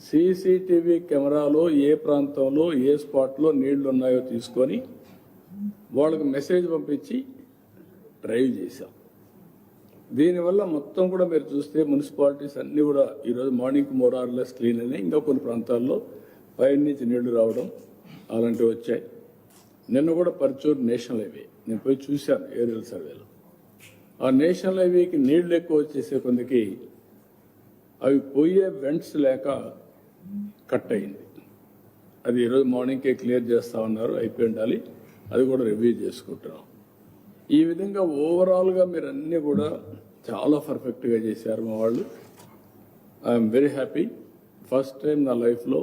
CCTV కెమెరాలో ఏ ప్రాంతంలో ఏ స్పాట్లో నీళ్లు ఉన్నాయో తీసుకొని వాళ్ళకి మెసేజ్ పంపించి డ్రైవ్ చేశాం. దీనివల్ల మొత్తం కూడా మీరు చూస్తే మున్సిపాలిటీస్ అన్నీ కూడా ఈరోజు మార్నింగ్ మోరార్లెస్ క్లీన్ అయినాయి. ఇంకా కొన్ని ప్రాంతాల్లో పైన నుంచి నీళ్లు రావడం అలాంటివి వచ్చాయి. నిన్న కూడా పర్చూర్ నేషనల్ హైవే నేను పోయి చూశాను ఏరియల్ సర్వేలో. ఆ నేషనల్ హైవేకి నీళ్లు ఎక్కువ వచ్చేసే కొందికి అవి పోయే వెంట్స్ లేక కట్ అయింది. అది ఈరోజు మార్నింగ్కే క్లియర్ చేస్తా ఉన్నారు, అయిపోయి ఉండాలి. అది కూడా రివ్యూ చేసుకుంటున్నాం. ఈ విధంగా ఓవరాల్గా మీరు అన్నీ కూడా చాలా పర్ఫెక్ట్గా చేశారు మా వాళ్ళు. I'm very happy. First time నా లైఫ్లో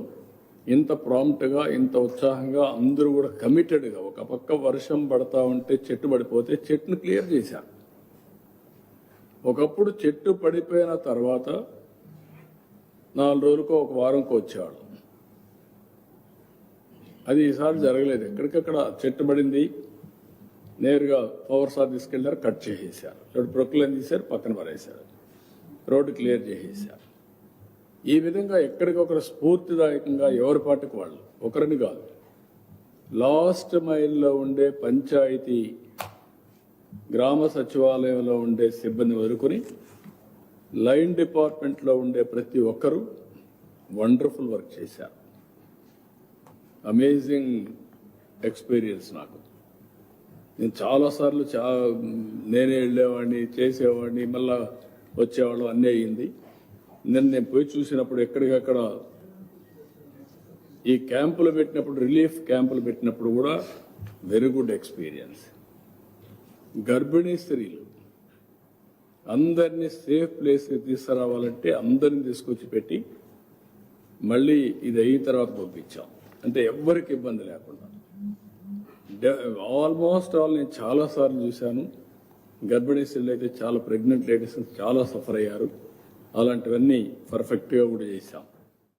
ఇంత ప్రాంప్ట్గా ఇంత ఉత్సాహంగా అందరూ కూడా కమిటెడ్గా, ఒక పక్క వర్షం పడతా ఉంటే చెట్టు పడిపోతే చెట్టును క్లియర్ చేశారు. ఒకప్పుడు చెట్టు పడిపోయిన తర్వాత 4 రోజులకో ఒక వారంకో వచ్చేవాళ్ళు. అది ఈసారి జరగలేదు. ఎక్కడికక్కడ చెట్టు పడింది, నేరుగా పవర్ సార్ తీసుకెళ్లారు, కట్ చేసేసారు. ఇప్పుడు ప్రొక్లైన్ తీశారు, పక్కన పడేశారు, రోడ్డు క్లియర్ చేసేసారు. ఈ విధంగా ఎక్కడికొకరు స్ఫూర్తిదాయకంగా ఎవరి పాటికి వాళ్ళు, ఒకరిని కాదు, లాస్ట్ మైల్లో ఉండే పంచాయతీ గ్రామ సచివాలయంలో ఉండే సిబ్బంది వదులుకొని లైన్ డిపార్ట్మెంట్లో ఉండే ప్రతి ఒక్కరూ వండర్ఫుల్ వర్క్ చేశారు. అమేజింగ్ ఎక్స్పీరియన్స్ నాకు. నేను చాలాసార్లు నేనే వెళ్ళేవాడిని, చేసేవాడిని, మళ్ళా వచ్చేవాళ్ళు, అన్నీ అయ్యింది. నేను పోయి చూసినప్పుడు ఎక్కడికక్కడ ఈ క్యాంపులు పెట్టినప్పుడు, రిలీఫ్ క్యాంపులు పెట్టినప్పుడు కూడా వెరీ గుడ్ ఎక్స్పీరియన్స్. గర్భిణీ స్త్రీలు అందరినీ సేఫ్ ప్లేస్కి తీసుకురావాలంటే అందరిని తీసుకొచ్చి పెట్టి మళ్ళీ ఇది అయిన తర్వాత పంపించాం. అంటే ఎవ్వరికి ఇబ్బంది లేకుండా. ఆల్మోస్ట్ ఆల్ నేను చాలాసార్లు చూశాను. గర్భిణీ స్త్రీలు అయితే చాలా, ప్రెగ్నెంట్ లేడీస్ చాలా సఫర్ అయ్యారు. అలాంటివన్నీ పర్ఫెక్ట్గా కూడా చేశాం.